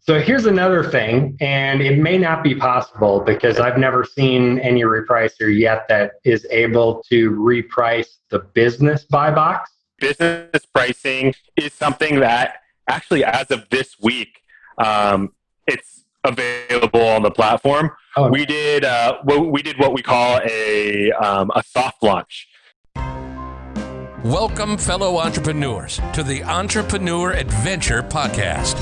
So here's another thing, and it may not be possible because I've never seen any repricer yet that is able to reprice the business buy box. Business pricing is something that actually, as of this week, it's available on the platform. Oh, we did what we call a soft launch. Welcome, fellow entrepreneurs, to the Entrepreneur Adventure Podcast,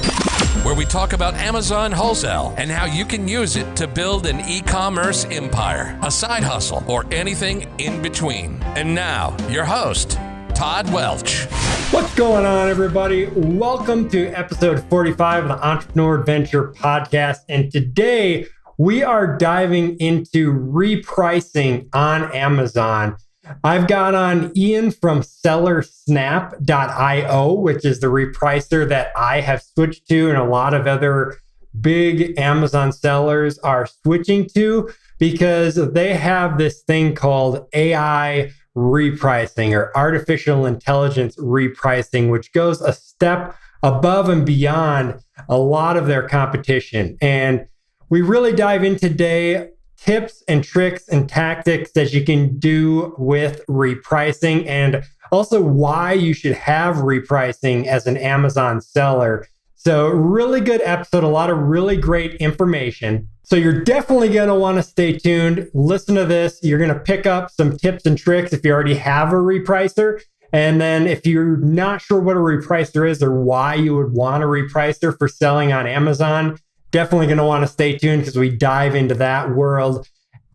where we talk about Amazon wholesale and how you can use it to build an e-commerce empire, a side hustle, or anything in between. And now, your host, Todd Welch. What's going on, everybody? Welcome to episode 45 of the Entrepreneur Adventure Podcast. And today, we are diving into repricing on Amazon. I've got on Ian from SellerSnap.io, which is the repricer that I have switched to and a lot of other big Amazon sellers are switching to because they have this thing called AI repricing or artificial intelligence repricing, which goes a step above and beyond a lot of their competition. And we really dive in today tips and tricks and tactics that you can do with repricing and also why you should have repricing as an Amazon seller. So really good episode, a lot of really great information. So you're definitely going to want to stay tuned. Listen to this. You're going to pick up some tips and tricks if you already have a repricer. And then if you're not sure what a repricer is or why you would want a repricer for selling on Amazon, definitely going to want to stay tuned because we dive into that world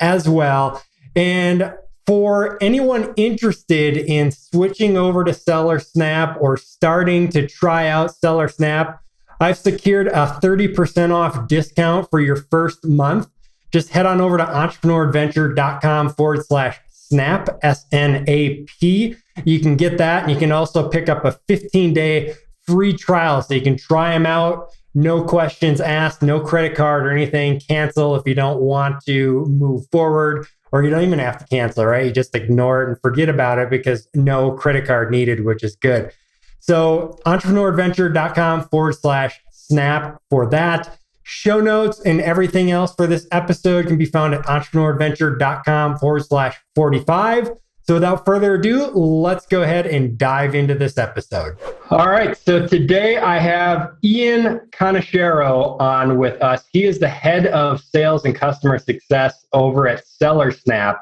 as well. And for anyone interested in switching over to SellerSnap or starting to try out SellerSnap, I've secured a 30% off discount for your first month. Just head on over to entrepreneuradventure.com/snap, S-N-A-P. You can get that. And you can also pick up a 15-day free trial so you can try them out. No questions asked, no credit card or anything. Cancel if you don't want to move forward, or you don't even have to cancel, right? You just ignore it and forget about it because no credit card needed, which is good. So entrepreneuradventure.com/snap for that. Show notes and everything else for this episode can be found at entrepreneuradventure.com/45. So without further ado, let's go ahead and dive into this episode. All right. So today I have Ian Conachero on with us. He is the head of sales and customer success over at SellerSnap,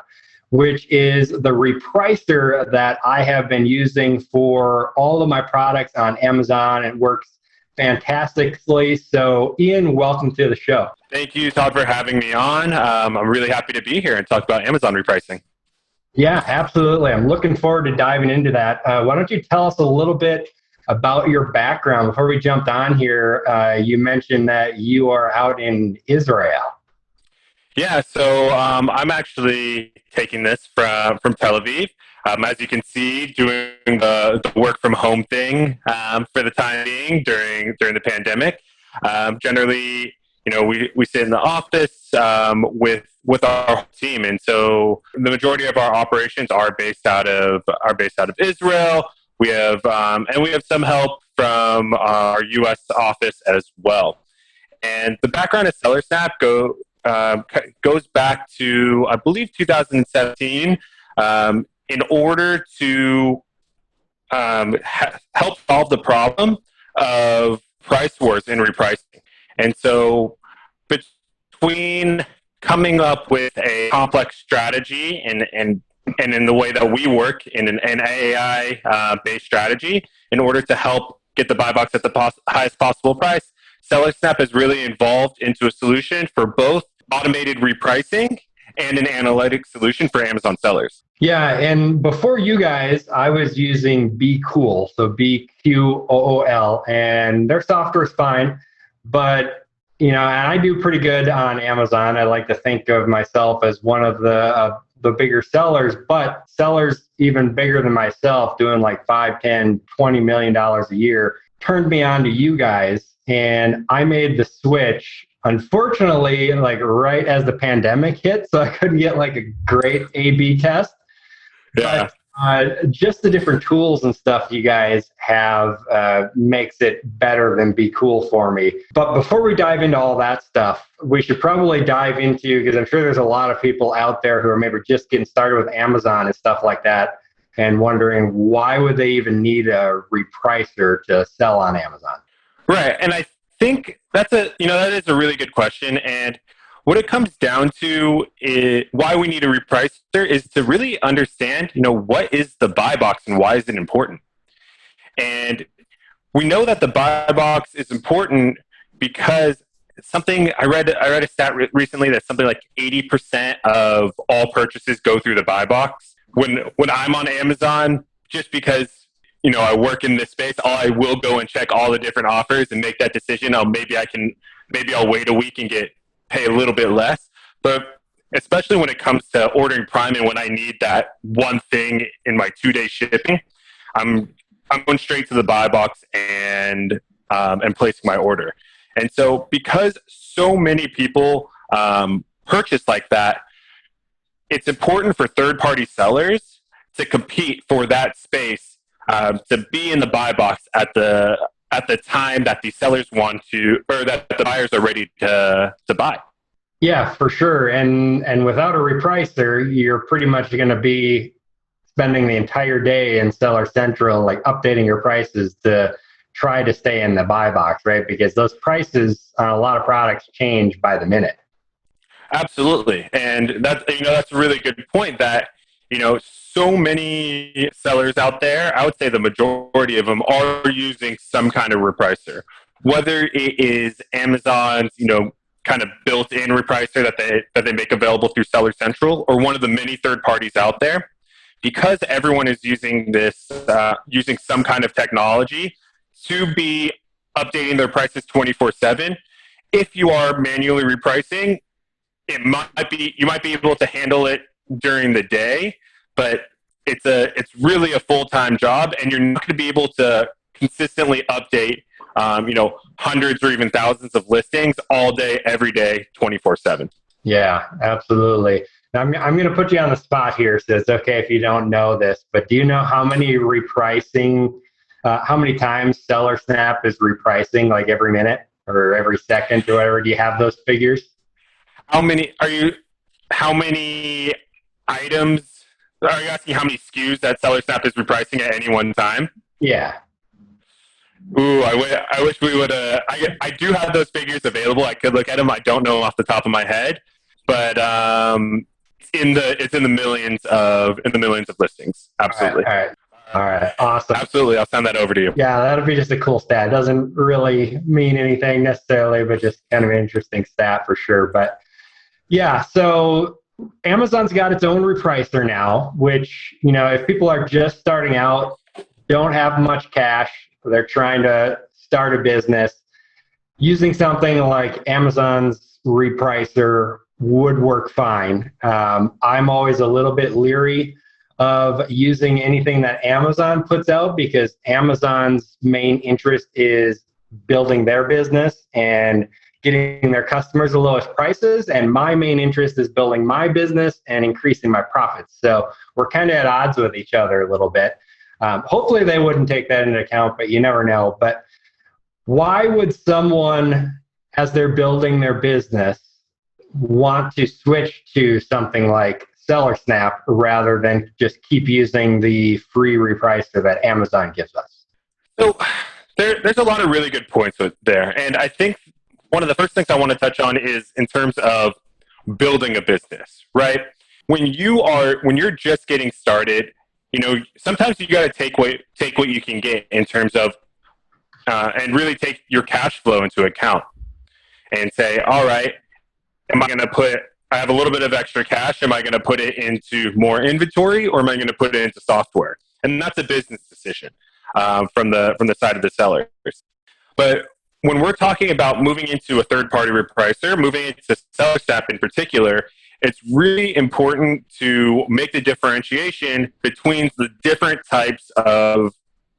which is the repricer that I have been using for all of my products on Amazon. It works fantastically. So Ian, welcome to the show. Thank you, Todd, for having me on. I'm really happy to be here and talk about Amazon repricing. Yeah, absolutely. I'm looking forward to diving into that. Why don't you tell us a little bit about your background? Before we jumped on here, you mentioned that you are out in Israel. Yeah, so I'm actually taking this from Tel Aviv. As you can see, doing the work from home thing for the time being during the pandemic. Generally, we sit in the office with our team, and so the majority of our operations are based out of Israel. We have some help from our U.S. office as well. And the background of SellerSnap goes back to, I believe, 2017. In order to help solve the problem of price wars in repricing. And so between coming up with a complex strategy and in the way that we work in an AI-based strategy in order to help get the buy box at the highest possible price, SellerSnap has really evolved into a solution for both automated repricing and an analytic solution for Amazon sellers. Yeah, and before you guys, I was using BQool, so BQool, and their software is fine, but and I do pretty good on Amazon. I like to think of myself as one of the bigger sellers, but sellers even bigger than myself doing like $5, $10, $20 million a year turned me on to you guys, and I made the switch. Unfortunately, like right as the pandemic hit, so I couldn't get like a great A/B test. Yeah. But Just the different tools and stuff you guys have makes it better than Be Cool for me. But before we dive into all that stuff, we should probably dive into, because I'm sure there's a lot of people out there who are maybe just getting started with Amazon and stuff like that and wondering why would they even need a repricer to sell on Amazon? Right. And I think that is a really good question. And what it comes down to is why we need a repricer is to really understand, what is the buy box and why is it important? And we know that the buy box is important because something I read a stat recently that something like 80% of all purchases go through the buy box. When I'm on Amazon, just because I work in this space, I will go and check all the different offers and make that decision. Maybe I'll wait a week and pay a little bit less. But especially when it comes to ordering Prime and when I need that one thing in my 2-day shipping, I'm going straight to the buy box and placing my order. And so because so many people purchase like that, it's important for third-party sellers to compete for that space, to be in the buy box at the time that the sellers want to, or that the buyers are ready to buy. Yeah, for sure. And without a repricer, you're pretty much going to be spending the entire day in Seller Central, like updating your prices to try to stay in the buy box, right? Because those prices on a lot of products change by the minute. Absolutely. And that's a really good point that, so many sellers out there, I would say the majority of them are using some kind of repricer, whether it is Amazon's, kind of built-in repricer that they make available through Seller Central, or one of the many third parties out there. Because everyone is using using some kind of technology to be updating their prices 24/7. If you are manually repricing, you might be able to handle it during the day, but it's really a full-time job, and you're not going to be able to consistently update hundreds or even thousands of listings all day, every day, 24/7. Yeah, absolutely. Now, I'm going to put you on the spot here, so it's okay if you don't know this, but do you know how many times SellerSnap is repricing, like every minute or every second or whatever? Do you have those figures? How many items, are you asking how many SKUs that SellerSnap is repricing at any one time? Yeah. Ooh, I wish we would. I do have those figures available. I could look at them. I don't know them off the top of my head, but it's in the millions of listings. Absolutely. All right. Awesome. Absolutely. I'll send that over to you. Yeah, that'll be just a cool stat. It doesn't really mean anything necessarily, but just kind of an interesting stat for sure. But yeah, so Amazon's got its own repricer now, which, if people are just starting out, don't have much cash, they're trying to start a business, using something like Amazon's repricer would work fine. I'm always a little bit leery of using anything that Amazon puts out because Amazon's main interest is building their business and getting their customers the lowest prices. And my main interest is building my business and increasing my profits. So we're kind of at odds with each other a little bit. Hopefully they wouldn't take that into account, but you never know. But why would someone, as they're building their business, want to switch to something like SellerSnap rather than just keep using the free repricer that Amazon gives us? So there's a lot of really good points there. And I think one of the first things I want to touch on is in terms of building a business, right? When you're just getting started, sometimes you got to take what you can get in terms of, and really take your cash flow into account and say, all right, I have a little bit of extra cash. Am I going to put it into more inventory or am I going to put it into software? And that's a business decision from the side of the sellers. But when we're talking about moving into a third-party repricer, moving into SellerSnap in particular, it's really important to make the differentiation between the different types of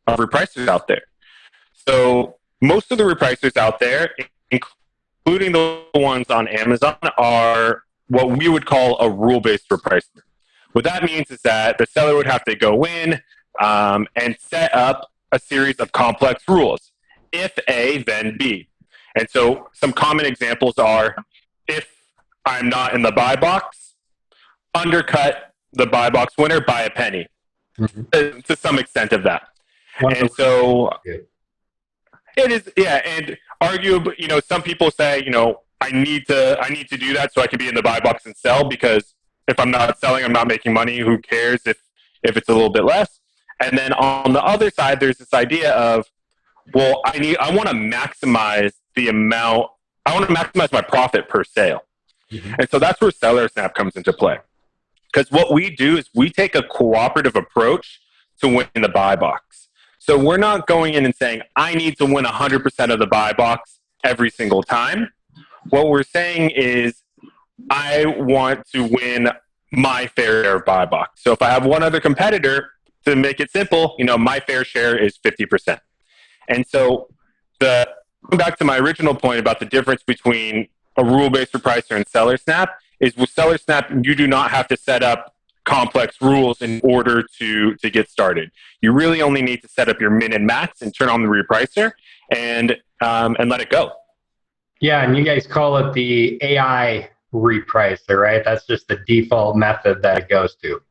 repricers out there. So most of the repricers out there, including the ones on Amazon, are what we would call a rule-based repricer. What that means is that the seller would have to go in and set up a series of complex rules. If A, then B. And so some common examples are, if I'm not in the buy box, undercut the buy box winner by a penny, to some extent of that. And so it is, yeah. And arguably, some people say, I need to do that so I can be in the buy box and sell, because if I'm not selling, I'm not making money. Who cares if it's a little bit less? And then on the other side, there's this idea of, well, I want to maximize the amount. I want to maximize my profit per sale. And so that's where SellerSnap comes into play. Because what we do is we take a cooperative approach to win the buy box. So we're not going in and saying, I need to win 100% of the buy box every single time. What we're saying is, I want to win my fair share of buy box. So if I have one other competitor, to make it simple, my fair share is 50%. And so going back to my original point about the difference between a rule-based repricer and SellerSnap is, with SellerSnap, you do not have to set up complex rules in order to get started. You really only need to set up your min and max and turn on the repricer and let it go. Yeah, and you guys call it the AI repricer, right? That's just the default method that it goes to.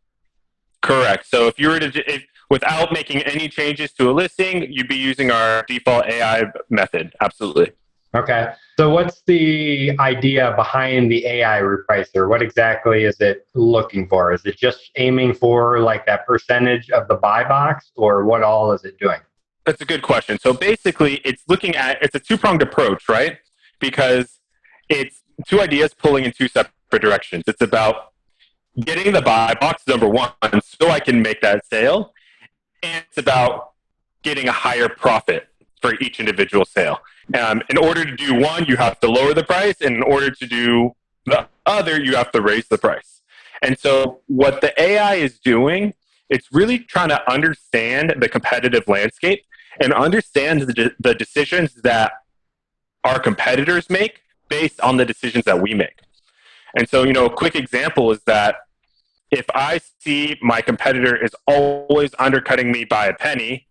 Correct. So if you were to, without making any changes to a listing, you'd be using our default AI method. Absolutely. Okay. So what's the idea behind the AI repricer? What exactly is it looking for? Is it just aiming for like that percentage of the buy box, or what all is it doing? That's a good question. So basically, it's a two-pronged approach, right? Because it's two ideas pulling in two separate directions. It's about getting the buy box, number one, so I can make that sale. And it's about getting a higher profit for each individual sale. In order to do one, you have to lower the price. And in order to do the other, you have to raise the price. And so what the AI is doing, it's really trying to understand the competitive landscape and understand the decisions that our competitors make based on the decisions that we make. And so, a quick example is that if I see my competitor is always undercutting me by a penny,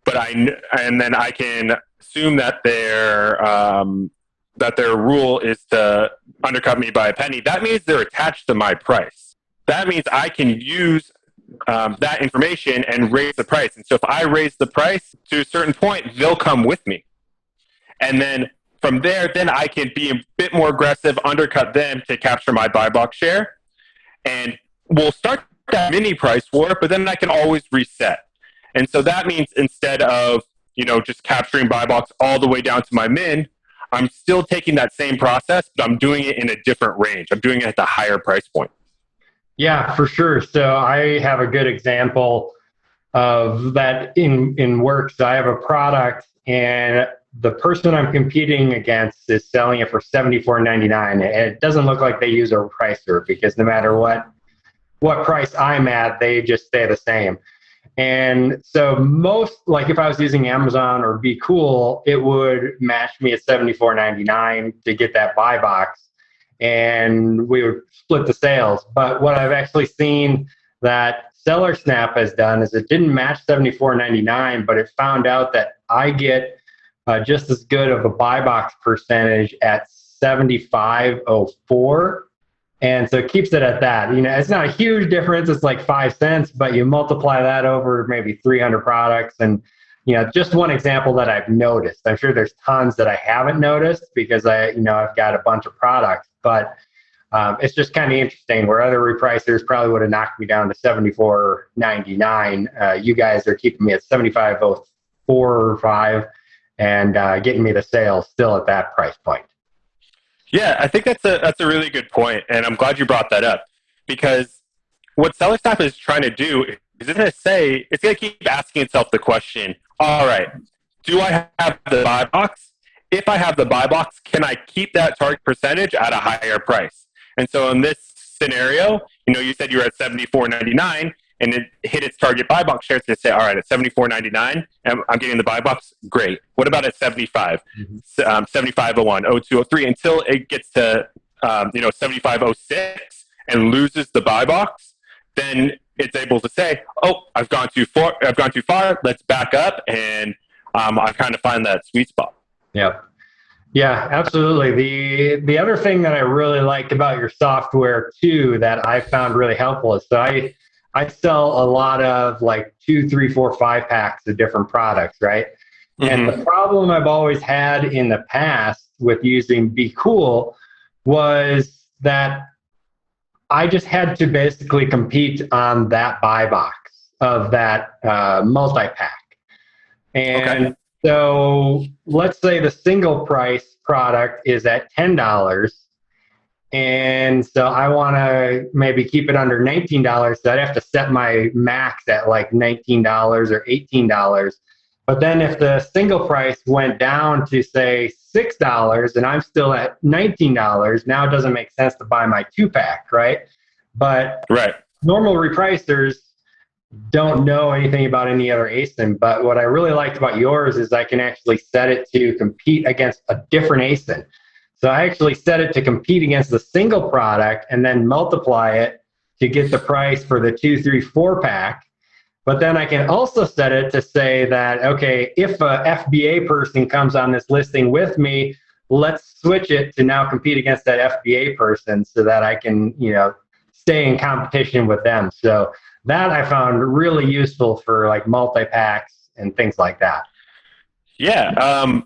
and then I can assume that their rule is to undercut me by a penny, that means they're attached to my price. That means I can use that information and raise the price. And so if I raise the price to a certain point, they'll come with me. And then from there, then I can be a bit more aggressive, undercut them to capture my buy box share. And we'll start that mini price war, but then I can always reset. And so that means instead of, just capturing buy box all the way down to my min, I'm still taking that same process, but I'm doing it in a different range. I'm doing it at the higher price point. Yeah, for sure. So I have a good example of that in work. So I have a product, and the person I'm competing against is selling it for $74.99. It doesn't look like they use a repricer, because no matter what price I'm at, they just stay the same. And so like if I was using Amazon or Be Cool, it would match me at $74.99 to get that buy box, and we would split the sales. But what I've actually seen that SellerSnap has done is it didn't match $74.99, but it found out that I get just as good of a buy box percentage at $75.04. And so it keeps it at that. It's not a huge difference. It's like 5 cents, but you multiply that over maybe 300 products. And, just one example that I've noticed. I'm sure there's tons that I haven't noticed because I've got a bunch of products, but it's just kind of interesting where other repricers probably would have knocked me down to $74.99. You guys are keeping me at $75.04 or 5 and getting me the sale still at that price point. Yeah, I think that's a really good point, and I'm glad you brought that up, because what SellerSnap is trying to do is it's going to keep asking itself the question, all right, do I have the buy box? If I have the buy box, can I keep that target percentage at a higher price? And so in this scenario, you said you were at $74.99, and it hit its target buy box share. It's going to say, all right, at $74.99, I'm getting the buy box. Great. What about at 75, 75.01, 02, 03, until it gets to, 75.06 and loses the buy box? then it's able to say, "Oh, I've gone too far. I've gone too far. Let's back up." And I kind of find that sweet spot. Yep. Yeah, absolutely. The other thing that I really liked about your software too that I found really helpful is I sell a lot of like 2, 3, 4, 5 packs of different products, right? And the problem I've always had in the past with using Be Cool was that I just had to basically compete on that buy box of that multi-pack. And so let's say the single price product is at $10. And so I want to maybe keep it under $19. So I'd have to set my max at like $19 or $18. But then if the single price went down to say $6 and I'm still at $19, now it doesn't make sense to buy my 2-pack, right? But normal repricers don't know anything about any other ASIN. But what I really liked about yours is I can actually set it to compete against a different ASIN. So I actually set it to compete against the single product and then multiply it to get the price for the 2, 3, 4-pack. But then I can also set it to say that, okay, if a FBA person comes on this listing with me, let's switch it to now compete against that FBA person so that I can, stay in competition with them. So that I found really useful for like multi-packs and things like that. Yeah.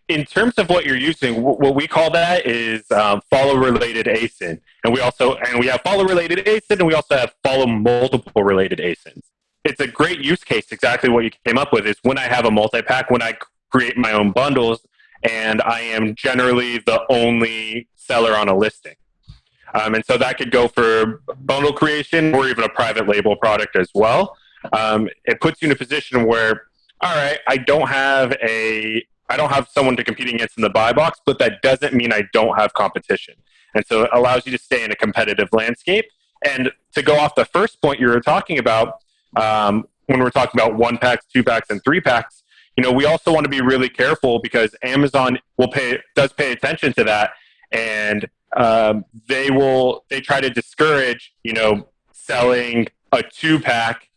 In terms of what you're using, what we call that is follow related ASIN. And we have follow related ASIN, and we also have follow multiple related ASINs. It's a great use case. Exactly what you came up with is when I have a multi-pack, when I create my own bundles, and I am generally the only seller on a listing. And so that could go for bundle creation or even a private label product as well. It puts you in a position where, all right, I don't have someone to compete against in the buy box, but that doesn't mean I don't have competition. And so it allows you to stay in a competitive landscape. And to go off the first point you were talking about, when we're talking about 1-packs, 2-packs, and 3-packs, we also want to be really careful because Amazon does pay attention to that, and they try to discourage selling a 2-pack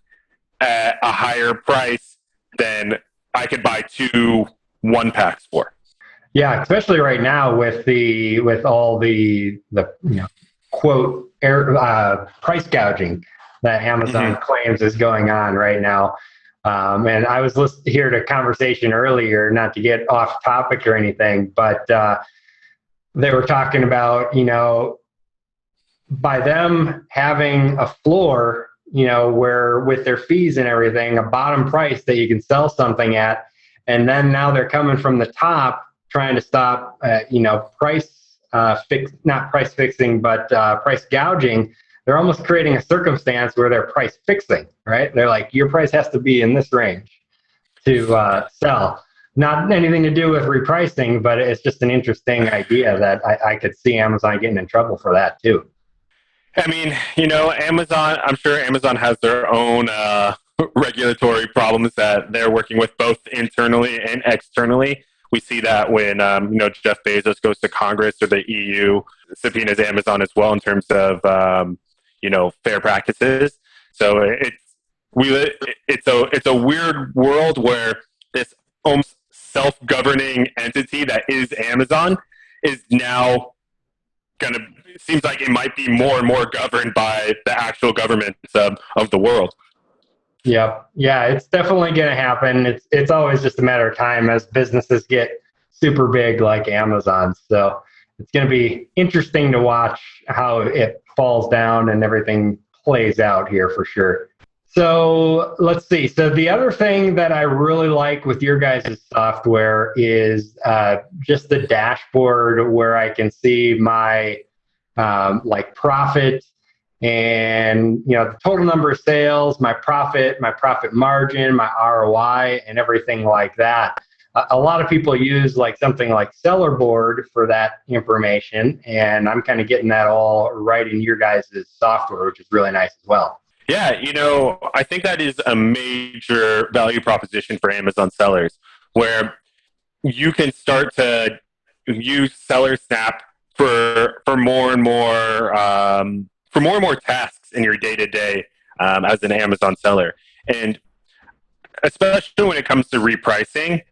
at a higher price than I could buy 2 1-packs for. Yeah, especially right now with all the quote price gouging that Amazon claims is going on right now. And I was hearing a conversation earlier, not to get off topic or anything, but they were talking about, by them having a floor, where with their fees and everything, a bottom price that you can sell something at, and then now they're coming from the top trying to stop, not price fixing, but price gouging. They're almost creating a circumstance where they're price fixing, right? They're like, your price has to be in this range to sell. Not anything to do with repricing, but it's just an interesting idea that I could see Amazon getting in trouble for that too. I mean, Amazon, I'm sure Amazon has their own regulatory problems that they're working with both internally and externally. We see that when, Jeff Bezos goes to Congress or the EU subpoenas Amazon as well in terms of, fair practices. So it's a weird world where this almost self-governing entity that is Amazon is now seems like it might be more and more governed by the actual governments of the world. Yep. Yeah, it's definitely going to happen. It's always just a matter of time as businesses get super big like Amazon. So it's going to be interesting to watch how it falls down and everything plays out here for sure. So let's see. So the other thing that I really like with your guys' software is just the dashboard where I can see my profit and the total number of sales, my profit margin, my ROI, and everything like that. A lot of people use something like Sellerboard for that information, and I'm kind of getting that all right in your guys' software, which is really nice as well. Yeah, I think that is a major value proposition for Amazon sellers, where you can start to use SellerSnap for more and more tasks in your day-to-day as an Amazon seller. And especially when it comes to repricing,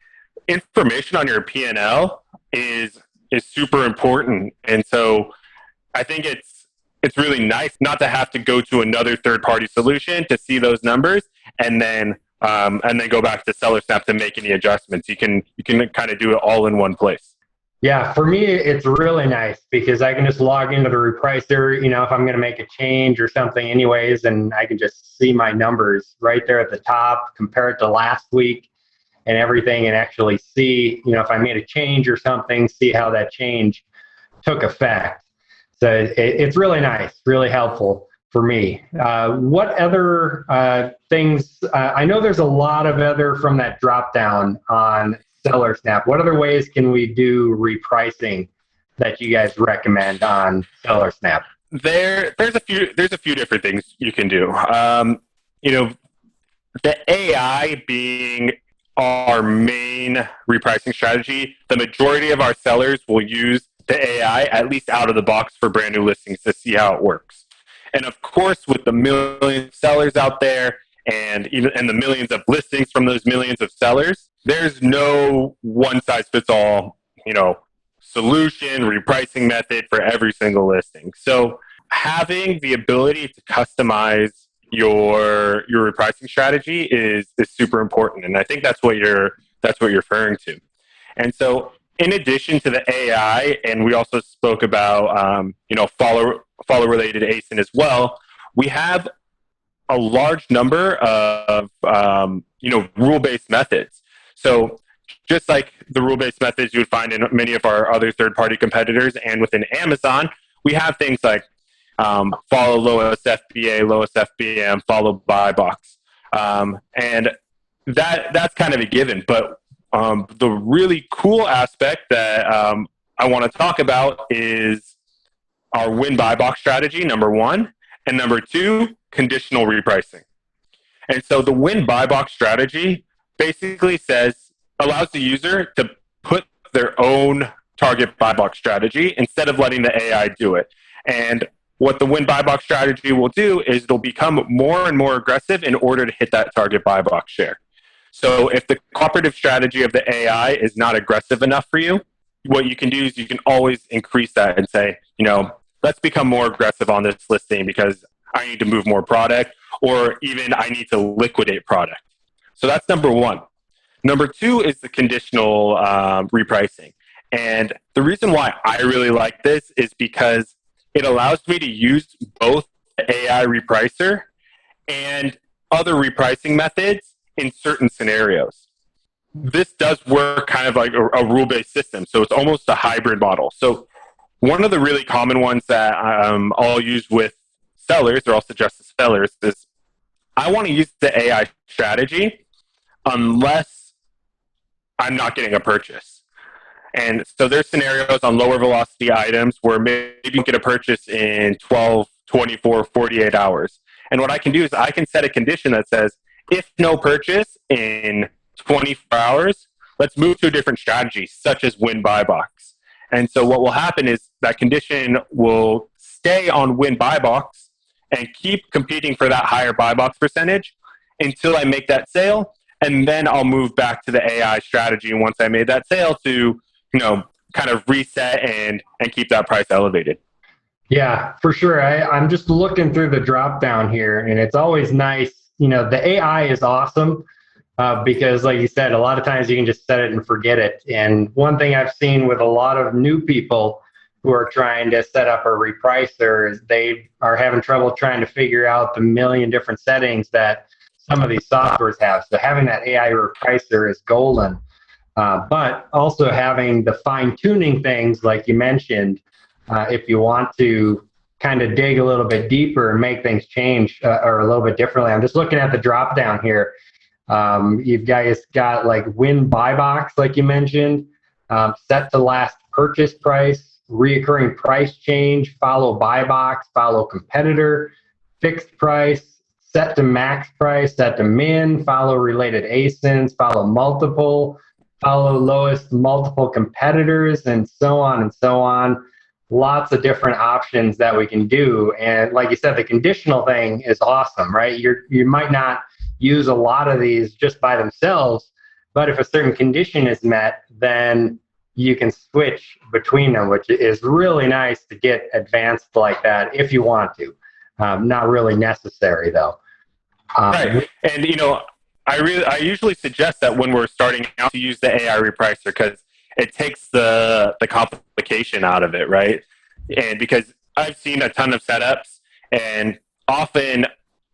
information on your P&L is super important. And so I think it's really nice not to have to go to another third-party solution to see those numbers and then go back to SellerSnap to make any adjustments. You can kind of do it all in one place. Yeah, for me, it's really nice because I can just log into the repricer, if I'm going to make a change or something anyways, and I can just see my numbers right there at the top, compare it to last week and everything, and actually see, if I made a change or something, see how that change took effect. So it's really nice, really helpful for me. What other things, I know there's a lot of other from that drop down on SellerSnap. What other ways can we do repricing that you guys recommend on SellerSnap? There's a few different things you can do. The AI being our main repricing strategy, the majority of our sellers will use the AI at least out of the box for brand new listings to see how it works. And of course, with the millions of sellers out there and the millions of listings from those millions of sellers, there's no one-size-fits-all, solution, repricing method for every single listing. So having the ability to customize your repricing strategy is super important, and I think that's what you're referring to. And so, in addition to the AI, and we also spoke about follow related ASIN as well, we have a large number of rule-based methods. So just like the rule-based methods you would find in many of our other third-party competitors and within Amazon, we have things like follow lowest FBA, lowest FBM, follow buy box. And that's kind of a given. But the really cool aspect that I want to talk about is our win buy box strategy, number one, and number two, conditional repricing. And so the win buy box strategy basically allows the user to put their own target buy box strategy instead of letting the AI do it. And what the win buy box strategy will do is it'll become more and more aggressive in order to hit that target buy box share. So if the cooperative strategy of the AI is not aggressive enough for you, what you can do is you can always increase that and say, let's become more aggressive on this listing because I need to move more product, or even I need to liquidate product. So that's number one. Number two is the conditional repricing. And the reason why I really like this is because it allows me to use both the AI repricer and other repricing methods in certain scenarios. This does work kind of like a rule-based system, so it's almost a hybrid model. So one of the really common ones that I'll use with sellers, or I'll suggest to sellers, is I want to use the AI strategy unless I'm not getting a purchase. And so there's scenarios on lower velocity items where maybe you get a purchase in 12, 24, 48 hours. And what I can do is I can set a condition that says, if no purchase in 24 hours, let's move to a different strategy, such as win buy box. And so what will happen is that condition will stay on win buy box and keep competing for that higher buy box percentage until I make that sale. And then I'll move back to the AI strategy once I made that sale to, kind of reset and keep that price elevated. Yeah, for sure. I'm just looking through the drop down here, and it's always nice. The AI is awesome because, like you said, a lot of times you can just set it and forget it. And one thing I've seen with a lot of new people who are trying to set up a repricer is they are having trouble trying to figure out the million different settings that some of these softwares have. So having that AI repricer is golden. But also having the fine-tuning things, like you mentioned, if you want to kind of dig a little bit deeper and make things change or a little bit differently. I'm just looking at the drop down here. You guys got like win buy box, like you mentioned, set to last purchase price, reoccurring price change, follow buy box, follow competitor, fixed price, set to max price, set to min, follow related ASINs, follow multiple, follow lowest multiple competitors, and so on and so on. lots of different options that we can do. And like you said, the conditional thing is awesome, right? You might not use a lot of these just by themselves, but if a certain condition is met, then you can switch between them, which is really nice to get advanced like that if you want to. Not really necessary though. Right. And, I usually suggest that when we're starting out to use the AI repricer because it takes the complication out of it, right? And because I've seen a ton of setups, and often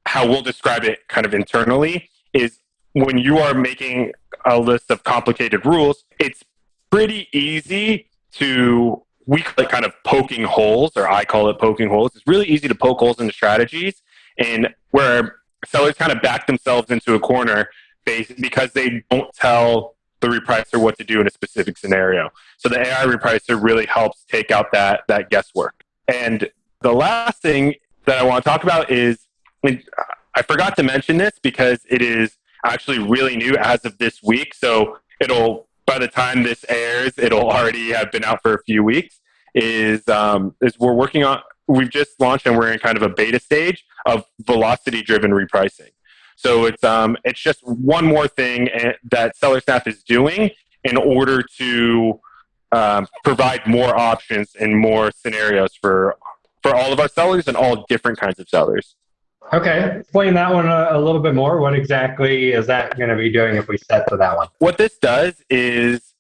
how we'll describe it kind of internally is when you are making a list of complicated rules, it's pretty easy to, we call it kind of poking holes, or I call it poking holes. It's really easy to poke holes into strategies, and where sellers kind of back themselves into a corner because they don't tell the repricer what to do in a specific scenario. So the AI repricer really helps take out that guesswork. And the last thing that I want to talk about is, I forgot to mention this because it is actually really new as of this week. So by the time this airs, it'll already have been out for a few weeks. Is we've just launched and we're in kind of a beta stage of velocity-driven repricing. So it's just one more thing that SellerSnap is doing in order to provide more options and more scenarios for all of our sellers and all different kinds of sellers. Okay, explain that one a little bit more. What exactly is that going to be doing if we set to that one? What this does is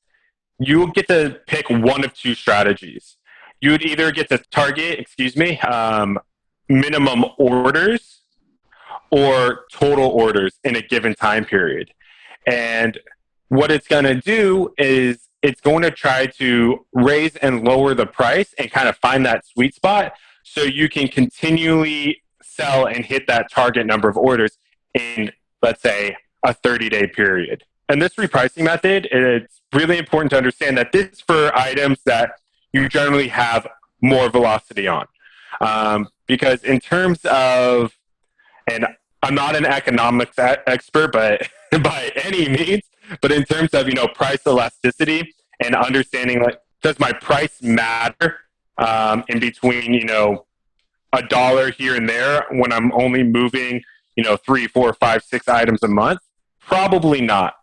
you get to pick one of two strategies. You would either get to target, minimum orders or total orders in a given time period. And what it's going to do is it's going to try to raise and lower the price and kind of find that sweet spot so you can continually sell and hit that target number of orders in, let's say, a 30-day period. And this repricing method, it's really important to understand that this is for items that you generally have more velocity on. Because in terms of, and I'm not an economics expert, but by any means, but in terms of, price elasticity and understanding, like, does my price matter in between, a dollar here and there when I'm only moving, 3, 4, 5, 6 items a month? Probably not.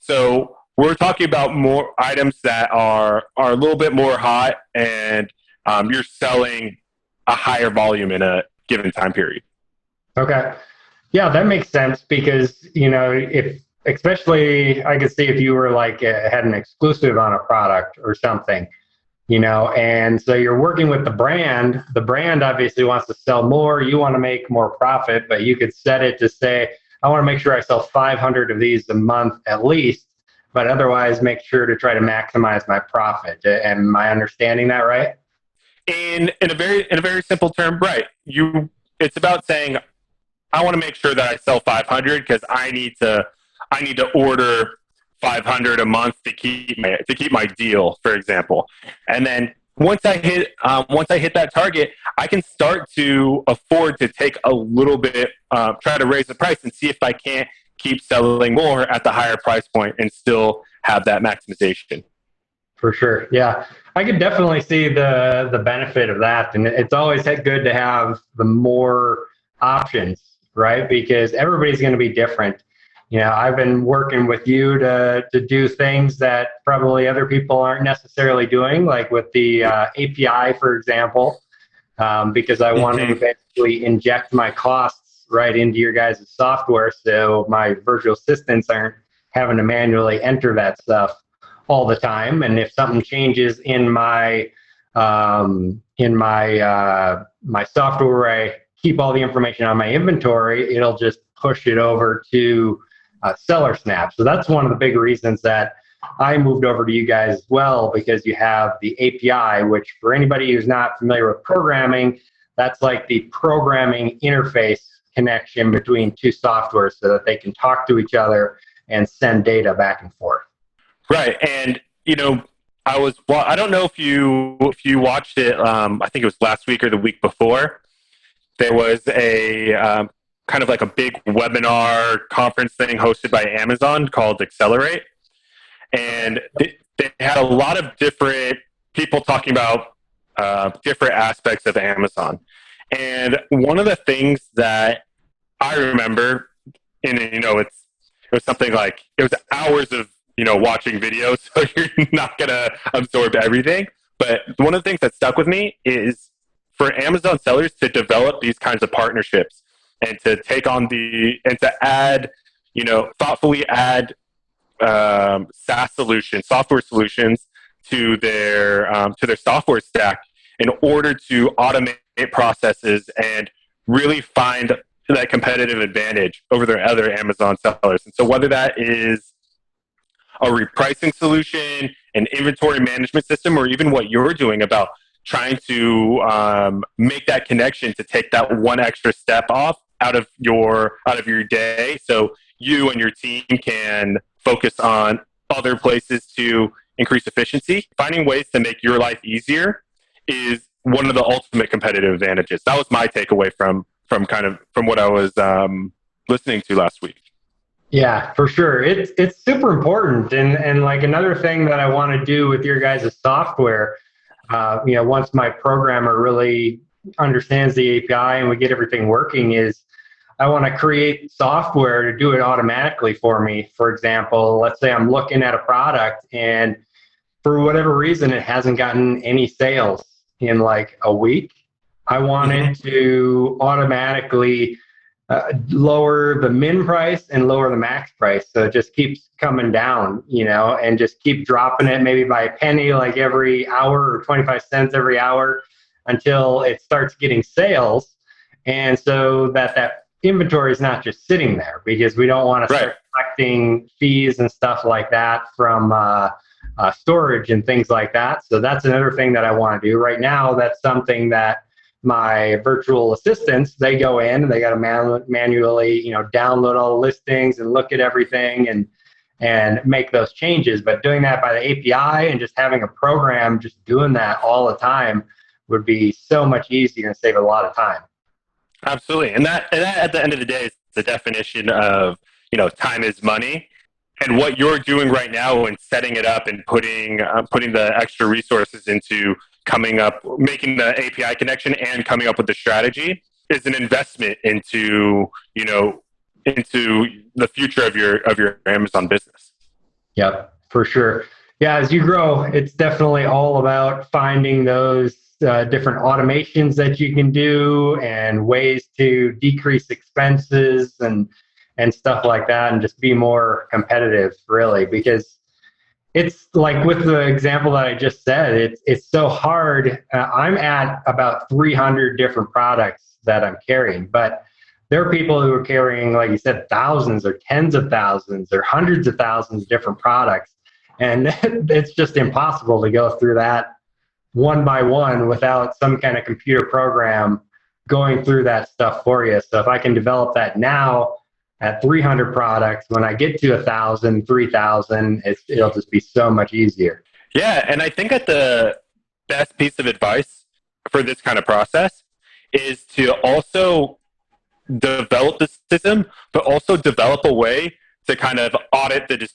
So we're talking about more items that are a little bit more hot, and you're selling a higher volume in a given time period. Okay. Yeah, that makes sense because, especially I could see if you were had an exclusive on a product or something, and so you're working with the brand obviously wants to sell more, you want to make more profit, but you could set it to say, I want to make sure I sell 500 of these a month at least, but otherwise make sure to try to maximize my profit. Am I understanding that right? In a very simple term, right. It's about saying, I want to make sure that I sell 500 because I need to order 500 a month to keep my deal, for example. And then once I hit that target, I can start to afford to take a little bit, try to raise the price and see if I can't keep selling more at the higher price point and still have that maximization. For sure. Yeah. I could definitely see the benefit of that. And it's always good to have the more options, right? Because everybody's going to be different. I've been working with you to do things that probably other people aren't necessarily doing, like with the API, for example, because I want to basically inject my costs right into your guys' software so my virtual assistants aren't having to manually enter that stuff all the time. And if something changes in my my software where I keep all the information on my inventory, it'll just push it over to SellerSnap. So that's one of the big reasons that I moved over to you guys as well, because you have the API, which for anybody who's not familiar with programming, that's like the programming interface connection between two softwares so that they can talk to each other and send data back and forth. Right. And, I don't know if you watched it, I think it was last week or the week before. There was a kind of like a big webinar conference thing hosted by Amazon called Accelerate. And they had a lot of different people talking about different aspects of Amazon. And one of the things that I remember, and it was something like it was hours of watching videos, so you're not gonna absorb everything. But one of the things that stuck with me is for Amazon sellers to develop these kinds of partnerships and to take on and to add, thoughtfully add SaaS solutions, software solutions to their software stack in order to automate processes and really find that competitive advantage over their other Amazon sellers. And so whether that is a repricing solution, an inventory management system, or even what you're doing about trying to make that connection to take that one extra step off out of your day, so you and your team can focus on other places to increase efficiency. Finding ways to make your life easier is one of the ultimate competitive advantages. That was my takeaway from what I was listening to last week. Yeah, for sure. It's super important. And like another thing that I want to do with your guys' software, once my programmer really understands the API and we get everything working, is I want to create software to do it automatically for me. For example, let's say I'm looking at a product and for whatever reason, it hasn't gotten any sales in like a week. I want it to automatically lower the min price and lower the max price. So it just keeps coming down, and just keep dropping it maybe by a penny, like every hour or 25 cents every hour until it starts getting sales. And so that inventory is not just sitting there, because we don't want to start collecting fees and stuff like that from storage and things like that. So that's another thing that I want to do. Right now, that's something that my virtual assistants, they go in and they got to manually, download all the listings and look at everything and make those changes. But doing that by the API and just having a program just doing that all the time would be so much easier and save a lot of time. Absolutely. And that at the end of the day is the definition of, time is money. And what you're doing right now and setting it up and putting the extra resources into making the API connection and coming up with the strategy is an investment into the future of your Amazon business. Yep, for sure. Yeah, as you grow, it's definitely all about finding those different automations that you can do and ways to decrease expenses and stuff like that, and just be more competitive, really, because it's like with the example that I just said, it's so hard. I'm at about 300 different products that I'm carrying, but there are people who are carrying, like you said, thousands or tens of thousands or hundreds of thousands of different products. And it's just impossible to go through that one by one without some kind of computer program going through that stuff for you. So if I can develop that now at 300 products, when I get to 1,000, 3,000, it'll just be so much easier. Yeah, and I think that the best piece of advice for this kind of process is to also develop the system, but also develop a way to kind of audit the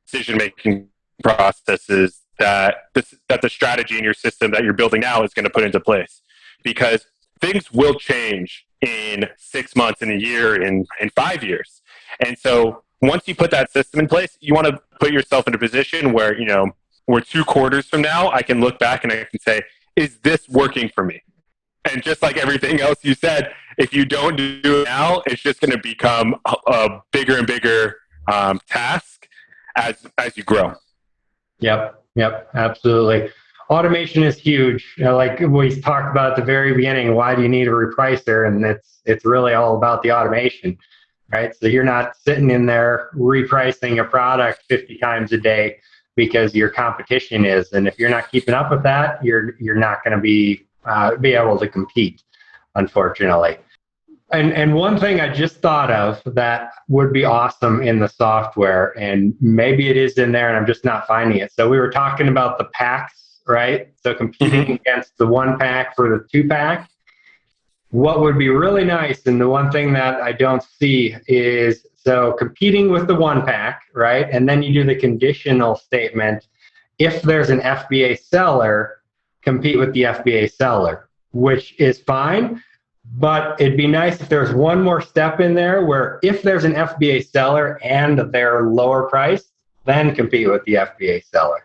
decision-making processes that the strategy in your system that you're building now is going to put into place. Because things will change in 6 months, in a year, in 5 years. And so once you put that system in place, you want to put yourself in a position where, we're 2 quarters from now, I can look back and I can say, is this working for me? And just like everything else you said, if you don't do it now, it's just going to become a bigger and bigger task as you grow. Yep, absolutely. Automation is huge. Like we talked about at the very beginning, why do you need a repricer? And it's really all about the automation, right? So you're not sitting in there repricing a product 50 times a day because your competition is. And if you're not keeping up with that, you're not going to be able to compete, unfortunately. And one thing I just thought of that would be awesome in the software, and maybe it is in there and I'm just not finding it. So we were talking about the packs, right? So competing against the 1-pack for the 2-pack. What would be really nice, and the one thing that I don't see is, so competing with the 1-pack, right? And then you do the conditional statement. If there's an FBA seller compete with the FBA seller, which is fine. But it'd be nice if there's one more step in there where if there's an FBA seller and they're lower priced, then compete with the FBA seller.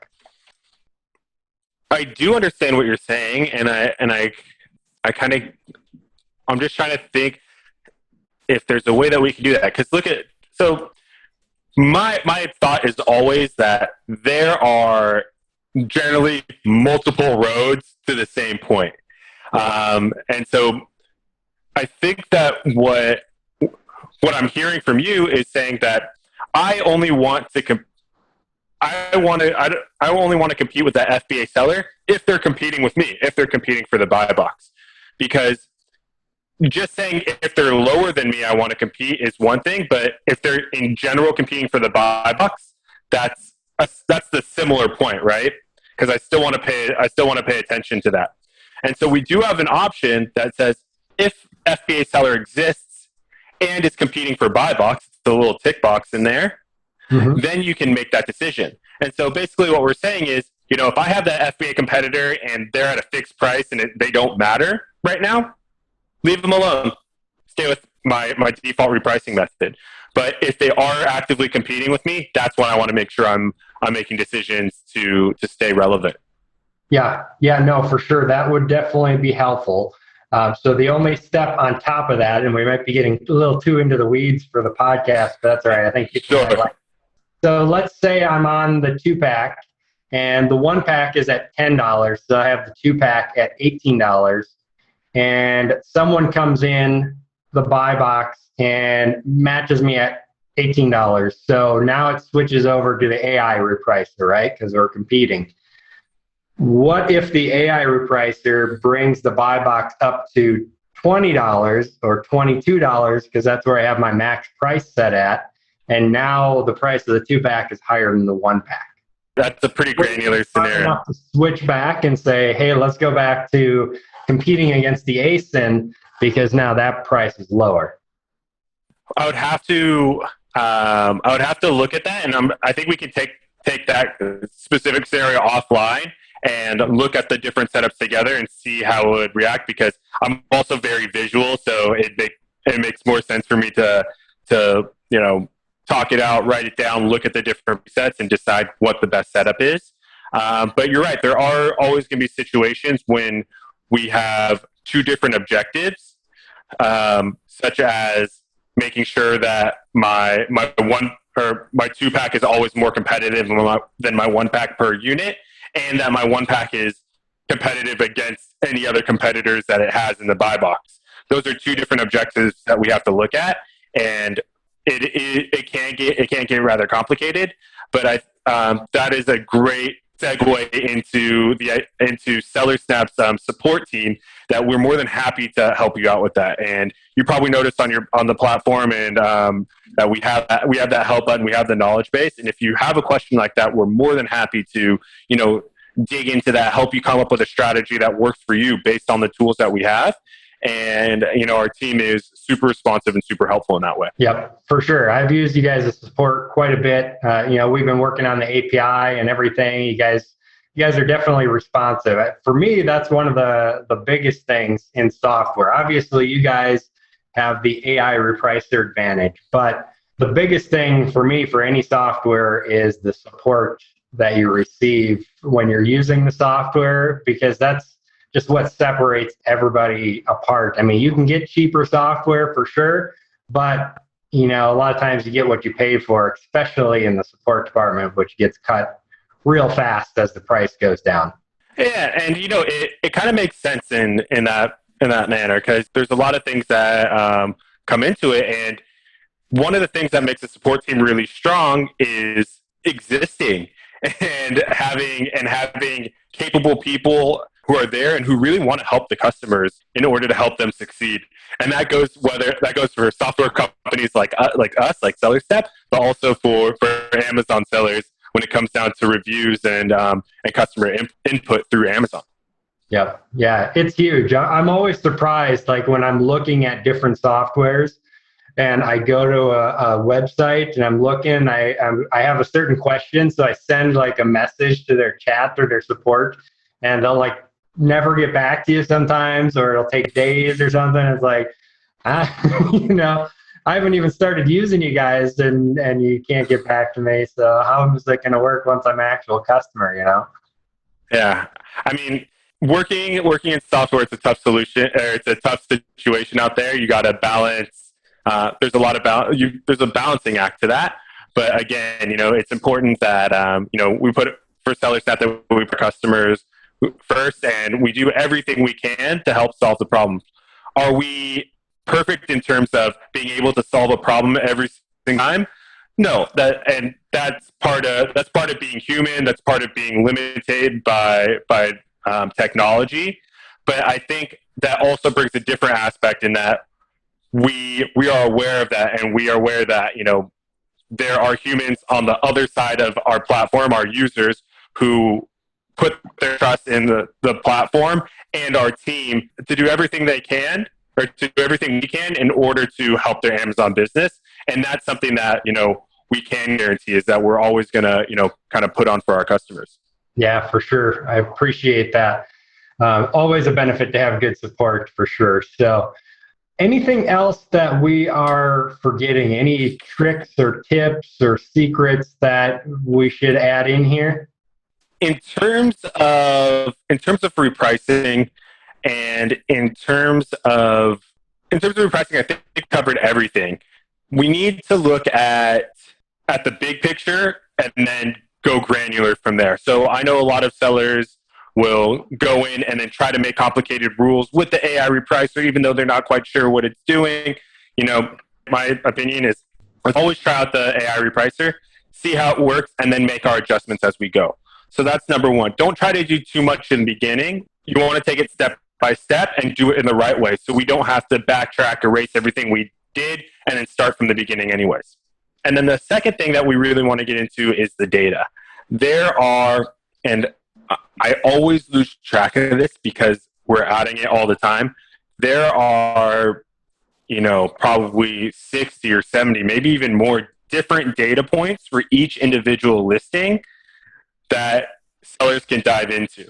I do understand what you're saying, and I kind of, I'm just trying to think if there's a way that we can do that. Because so my thought is always that there are generally multiple roads to the same point. And so I think that what I'm hearing from you is saying that I only want to I only want to compete with that FBA seller if they're competing with me, if they're competing for the buy box. Because just saying if they're lower than me, I want to compete is one thing, but if they're in general competing for the buy box, that's the similar point, right? Because I still want to pay attention to that. And so we do have an option that says if FBA seller exists and is competing for buy box, it's the little tick box in there, then you can make that decision. And so basically what we're saying is, if I have that FBA competitor and they're at a fixed price and they don't matter right now, leave them alone. Stay with my default repricing method. But if they are actively competing with me, that's when I want to make sure I'm making decisions to stay relevant. Yeah, no, for sure. That would definitely be helpful. So the only step on top of that, and we might be getting a little too into the weeds for the podcast, but that's all right. I think you can highlight. So let's say I'm on the 2-pack and the 1-pack is at $10. So I have the 2-pack at $18 and someone comes in the buy box and matches me at $18. So now it switches over to the AI repricer, right? Because we're competing. What if the AI repricer brings the buy box up to $20 or $22 because that's where I have my max price set at, and now the price of the 2-pack is higher than the 1-pack? That's a pretty granular scenario. Enough to switch back and say, hey, let's go back to competing against the ASIN because now that price is lower. I would have to look at that, and I think we can take that specific scenario offline and look at the different setups together and see how it would react, because I'm also very visual, so it makes more sense for me to talk it out, write it down, look at the different sets, and decide what the best setup is. But you're right, there are always going to be situations when we have two different objectives, such as making sure that my 2-pack is always more competitive than my 1-pack per unit, and that my 1-pack is competitive against any other competitors that it has in the buy box. Those are two different objectives that we have to look at, and it can get rather complicated. But that is a great segue into SellerSnap's support team, that we're more than happy to help you out with that. And you probably noticed on the platform and that we have that help button, we have the knowledge base. And if you have a question like that, we're more than happy to dig into that, help you come up with a strategy that works for you based on the tools that we have. And our team is super responsive and super helpful in that way. Yep, for sure. I've used you guys as support quite a bit. We've been working on the API and everything. You guys are definitely responsive. For me, that's one of the biggest things in software. Obviously, you guys have the AI repricer advantage, but the biggest thing for me for any software is the support that you receive when you're using the software, because that's just what separates everybody apart. I mean, you can get cheaper software for sure, but a lot of times you get what you pay for, especially in the support department, which gets cut real fast as the price goes down. Yeah, and it kind of makes sense in that manner, because there's a lot of things that come into it, and one of the things that makes the support team really strong is existing and having capable people who are there and who really want to help the customers in order to help them succeed. And that goes for software companies like us, like SellerSnap, but also for Amazon sellers when it comes down to reviews and customer input through Amazon. Yeah, it's huge. I'm always surprised, like when I'm looking at different softwares and I go to a website and I'm looking, I have a certain question, so I send like a message to their chat or their support, and they'll like never get back to you sometimes, or it'll take days or something. It's like, you know, I haven't even started using you guys, and you can't get back to me. So how is it going to work once I'm an actual customer? You know? Yeah, I mean, working in software, it's a tough solution, or it's a tough situation out there. You got to balance. There's a lot of there's a balancing act to that. But again, it's important that we put for SellerSnap that we put customers first, and we do everything we can to help solve the problem. Are we perfect in terms of being able to solve a problem every single time? No, that's part of being human. That's part of being limited by technology. But I think that also brings a different aspect in that we are aware of that, and we are aware that there are humans on the other side of our platform, our users, who put their trust in the platform and our team to do everything they can, or to do everything we can in order to help their Amazon business. And that's something that we can guarantee, is that we're always going to kind of put on for our customers. Yeah, for sure. I appreciate that. Always a benefit to have good support, for sure. So anything else that we are forgetting? Any tricks or tips or secrets that we should add in here? In terms of repricing, and in terms of repricing, I think we covered everything. We need to look at the big picture and then go granular from there. So I know a lot of sellers will go in and then try to make complicated rules with the AI repricer, even though they're not quite sure what it's doing. My opinion is, let's always try out the AI repricer, see how it works, and then make our adjustments as we go. So that's number one. Don't try to do too much in the beginning. You want to take it step by step and do it in the right way, so we don't have to backtrack, erase everything we did, and then start from the beginning anyways. And then the second thing that we really want to get into is the data. There are, and I always lose track of this because we're adding it all the time, there are, probably 60 or 70, maybe even more different data points for each individual listing that sellers can dive into.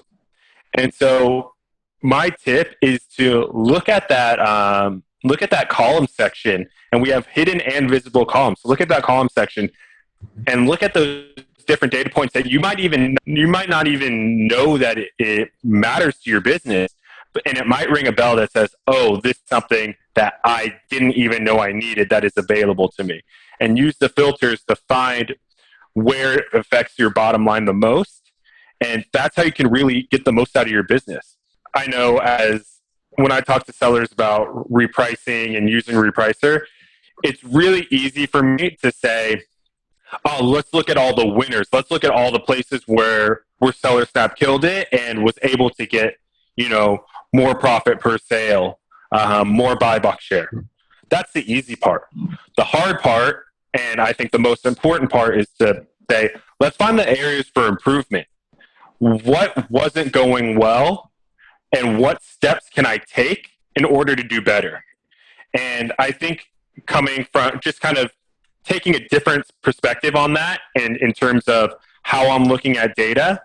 And so my tip is to look at that column section, and we have hidden and visible columns. So look at that column section and look at those different data points that you might not even know that it matters to your business, and it might ring a bell that says, oh, this is something that I didn't even know I needed that is available to me. And use the filters to find where it affects your bottom line the most. And that's how you can really get the most out of your business. I know, as when I talk to sellers about repricing and using Repricer, it's really easy for me to say, oh, let's look at all the winners. Let's look at all the places where SellerSnap killed it and was able to get, more profit per sale, more buy box share. That's the easy part. The hard part, and I think the most important part, is to say, let's find the areas for improvement. What wasn't going well, and what steps can I take in order to do better? And I think coming from just kind of taking a different perspective on that, and in terms of how I'm looking at data,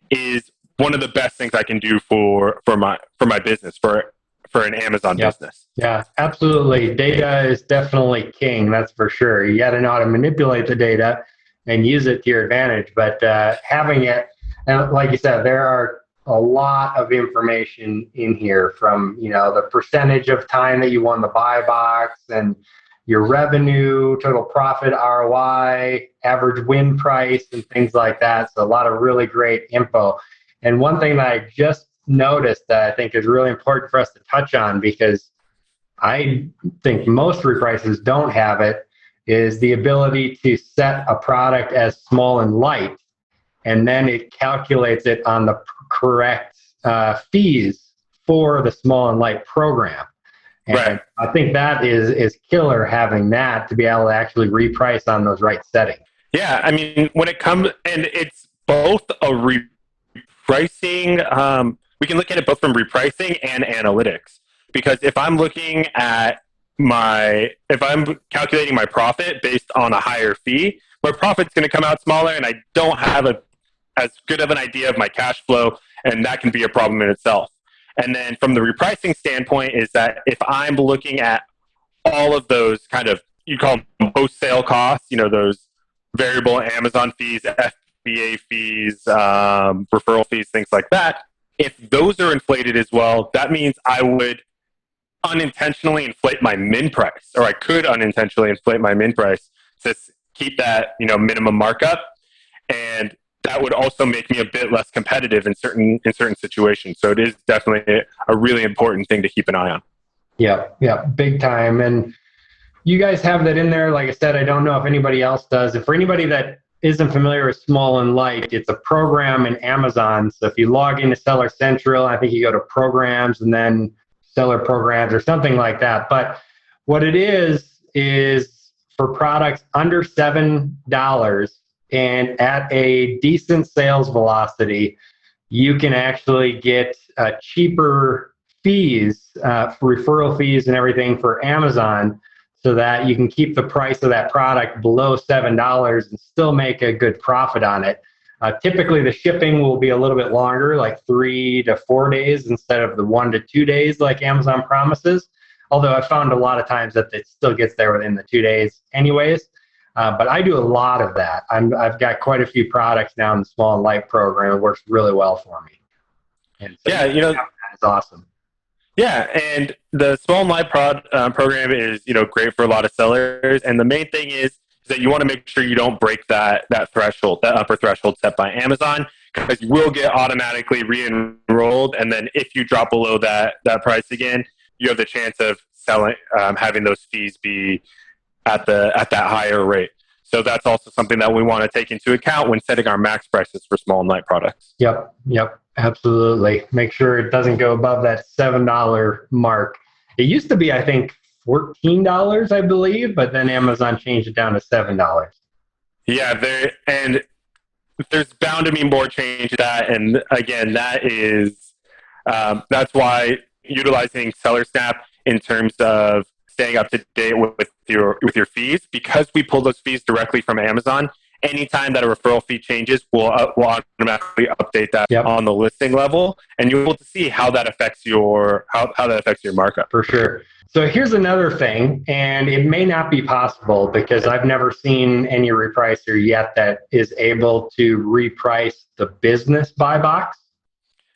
is one of the best things I can do for my business, for an Amazon business. Yeah, absolutely. Data is definitely king. That's for sure. You got to know how to manipulate the data and use it to your advantage. But having it, and like you said, there are a lot of information in here, from the percentage of time that you won the buy box, and your revenue, total profit, ROI, average win price, and things like that. So a lot of really great info. And one thing that I just noticed that I think is really important for us to touch on, because I think most reprices don't have it, is the ability to set a product as small and light, and then it calculates it on the correct fees for the small and light program. And right. I think that is killer, having that to be able to actually reprice on those right settings. Yeah, I mean, when it comes, and it's both a repricing, we can look at it both from repricing and analytics. Because if I'm looking at if I'm calculating my profit based on a higher fee, my profit's going to come out smaller, and I don't have as good of an idea of my cash flow, and that can be a problem in itself. And then from the repricing standpoint is that if I'm looking at all of those kind of, you call them post-sale costs, those variable Amazon fees, FBA fees, referral fees, things like that. If those are inflated as well, that means I would unintentionally inflate my min price, or I could unintentionally inflate my min price to keep that, minimum markup. And that would also make me a bit less competitive in certain situations. So it is definitely a really important thing to keep an eye on. Yeah, big time. And you guys have that in there. Like I said, I don't know if anybody else does. And for anybody that isn't familiar with Small and Light, it's a program in Amazon. So if you log into Seller Central, I think you go to Programs and then Seller Programs or something like that. But what it is for products under $7 and at a decent sales velocity, you can actually get cheaper fees, referral fees and everything for Amazon, so that you can keep the price of that product below $7 and still make a good profit on it. Typically, the shipping will be a little bit longer, like 3 to 4 days instead of the 1 to 2 days like Amazon promises. Although I found a lot of times that it still gets there within the 2 days anyways. But I do a lot of that. I've got quite a few products now in the Small and Light program. It works really well for me. And so that is awesome. Yeah, and the Small and Light program is great for a lot of sellers. And the main thing is that you want to make sure you don't break that threshold, that upper threshold set by Amazon, because you will get automatically re-enrolled. And then if you drop below that price again, you have the chance of having those fees be at that higher rate. So that's also something that we want to take into account when setting our max prices for Small and Light products. Yep, absolutely. Make sure it doesn't go above that $7 mark. It used to be, I think, $14, I believe, but then Amazon changed it down to $7. Yeah, there's bound to be more change to that. And again, that's why utilizing SellerSnap in terms of staying up to date with your fees, because we pull those fees directly from Amazon. Anytime that a referral fee changes, we'll automatically update that on the listing level, and you'll be able to see how that affects your markup. For sure. So here's another thing, and it may not be possible because I've never seen any repricer yet that is able to reprice the business buy box.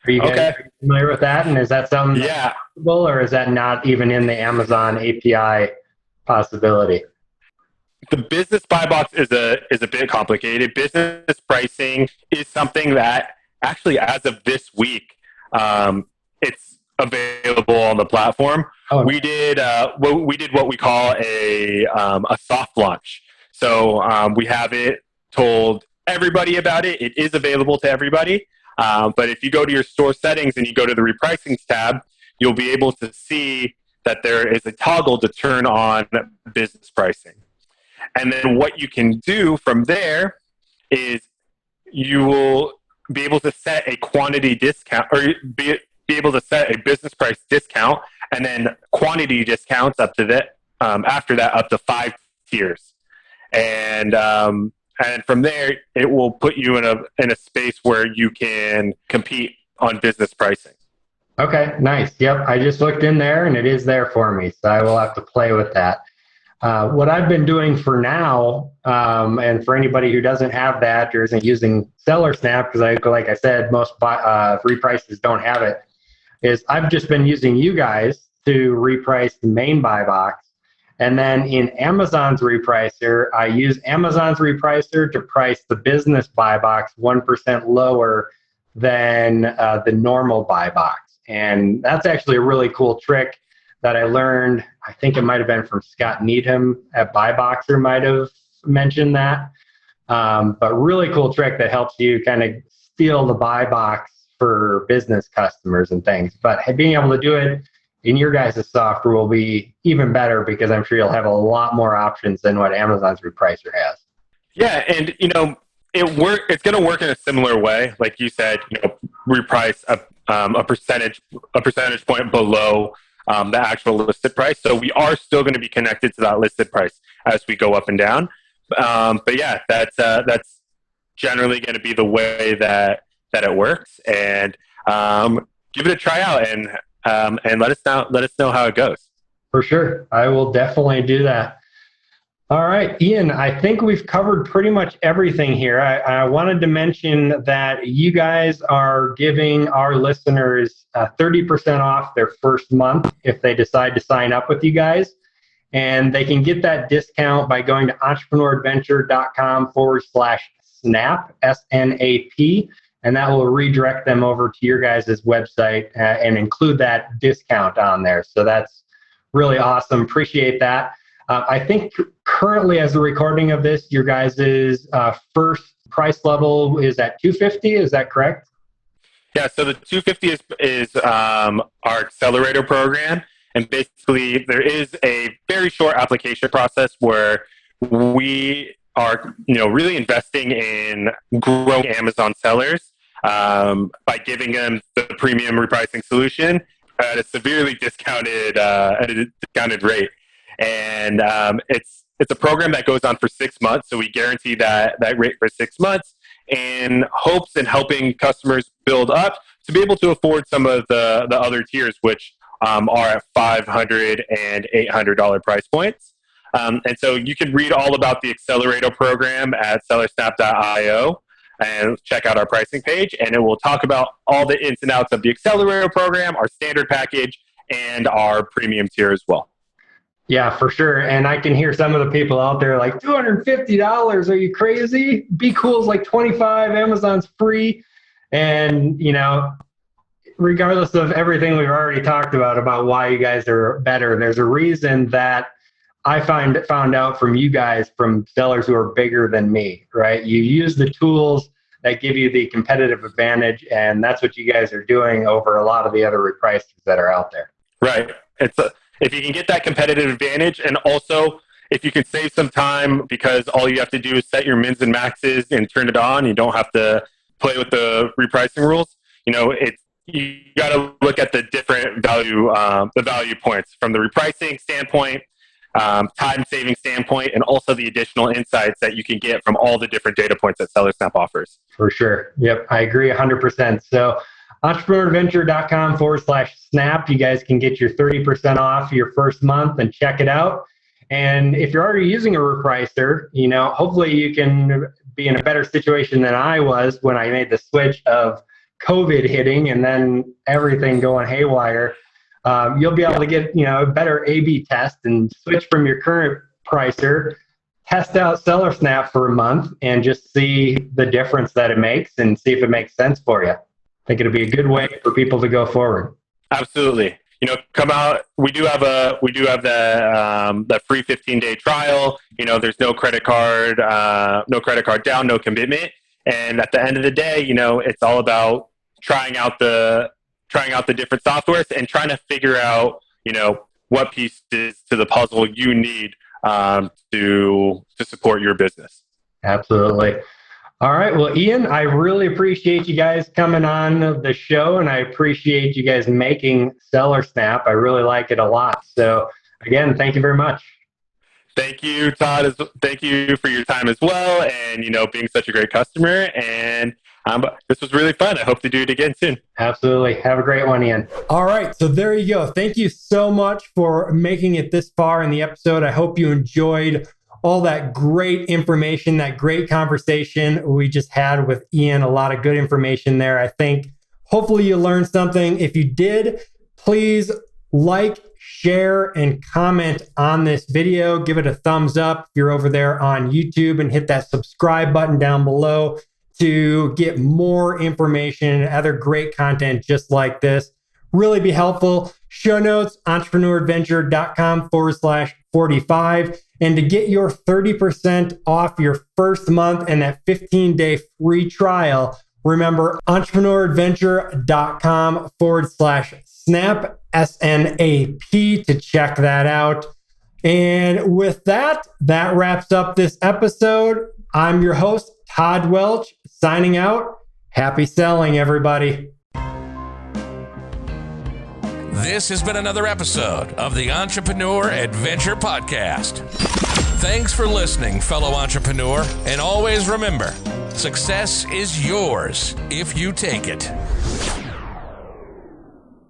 Are you guys familiar with that? And is that something that's possible, or is that not even in the Amazon API possibility? The business buy box is a bit complicated. Business pricing is something that actually, as of this week, it's available on the platform. Oh, we did what we call a soft launch. So we haven't told everybody about it. It is available to everybody. But if you go to your store settings and you go to the repricing tab, you'll be able to see that there is a toggle to turn on business pricing. And then what you can do from there is you will be able to set a quantity discount, or be able to set a business price discount, and then quantity discounts up to that, after that, up to 5 tiers. And from there, it will put you in a space where you can compete on business pricing. Okay, nice. Yep, I just looked in there and it is there for me, so I will have to play with that. What I've been doing for now, and for anybody who doesn't have that or isn't using SellerSnap, because like I said, most reprices don't have it, is I've just been using you guys to reprice the main buy box. And then in Amazon's repricer, I use Amazon's repricer to price the business buy box 1% lower than the normal buy box. And that's actually a really cool trick that I learned. I think it might have been from Scott Needham at BuyBoxer might have mentioned that. But really cool trick that helps you kind of steal the buy box for business customers and things. But being able to do it in your guys' software will be even better, because I'm sure you'll have a lot more options than what Amazon's repricer has. Yeah, and it's going to work in a similar way. Like you said, reprice a percentage point below the actual listed price. So we are still going to be connected to that listed price as we go up and down. But yeah, that's generally going to be the way that it works. And give it a try out, and let us know how it goes. For sure. I will definitely do that. All right, Ian, I think we've covered pretty much everything here. I wanted to mention that you guys are giving our listeners 30% off their first month if they decide to sign up with you guys. And they can get that discount by going to entrepreneuradventure.com/snap, SNAP, and that will redirect them over to your guys' website and include that discount on there. So that's really awesome. Appreciate that. I think currently, as a recording of this, your guys' first price level is at $250. Is that correct? Yeah. So the $250 is our accelerator program, and basically there is a very short application process where we are, really investing in growing Amazon sellers by giving them the premium repricing solution at a severely discounted rate. And it's a program that goes on for 6 months. So we guarantee that rate for 6 months in hopes and helping customers build up to be able to afford some of the other tiers, which are at $500 and $800 price points. And so you can read all about the accelerator program at SellerSnap.io and check out our pricing page. And it will talk about all the ins and outs of the accelerator program, our standard package, and our premium tier as well. Yeah, for sure. And I can hear some of the people out there like, $250? Are you crazy? Be Cool's like $25. Amazon's free. And, regardless of everything we've already talked about why you guys are better, there's a reason that I found out from you guys, from sellers who are bigger than me, right? You use the tools that give you the competitive advantage, and that's what you guys are doing over a lot of the other repricers that are out there. Right. If you can get that competitive advantage, and also if you can save some time, because all you have to do is set your mins and maxes and turn it on, you don't have to play with the repricing rules. You got to look at the different value points from the repricing standpoint, time saving standpoint, and also the additional insights that you can get from all the different data points that SellerSnap offers. For sure. Yep. I agree 100%. So entrepreneuradventure.com/snap. You guys can get your 30% off your first month and check it out. And if you're already using a repricer, hopefully you can be in a better situation than I was when I made the switch of COVID hitting and then everything going haywire. You'll be able to get, a better A/B test and switch from your current pricer, test out SellerSnap for a month and just see the difference that it makes and see if it makes sense for you. I think it'll be a good way for people to go forward. Absolutely. Come out. We do have the free 15-day trial. There's no credit card down, no commitment. And at the end of the day, it's all about trying out the different softwares and trying to figure out, what pieces to the puzzle you need to support your business. Absolutely. All right. Well, Ian, I really appreciate you guys coming on the show, and I appreciate you guys making SellerSnap. I really like it a lot. So again, thank you very much. Thank you, Todd. Thank you for your time as well, and being such a great customer. And this was really fun. I hope to do it again soon. Absolutely. Have a great one, Ian. All right. So there you go. Thank you so much for making it this far in the episode. I hope you enjoyed all that great information, that great conversation we just had with Ian. A lot of good information there. I think hopefully you learned something. If you did, please like, share, and comment on this video. Give it a thumbs up if you're over there on YouTube, and hit that subscribe button down below to get more information and other great content just like this. Really be helpful. Show notes, entrepreneuradventure.com/45. And to get your 30% off your first month and that 15-day free trial, remember entrepreneuradventure.com/snap, SNAP, to check that out. And with that wraps up this episode. I'm your host, Todd Welch, signing out. Happy selling, everybody. This has been another episode of the Entrepreneur Adventure Podcast. Thanks for listening, fellow entrepreneur, and always remember, Success is yours if you take it.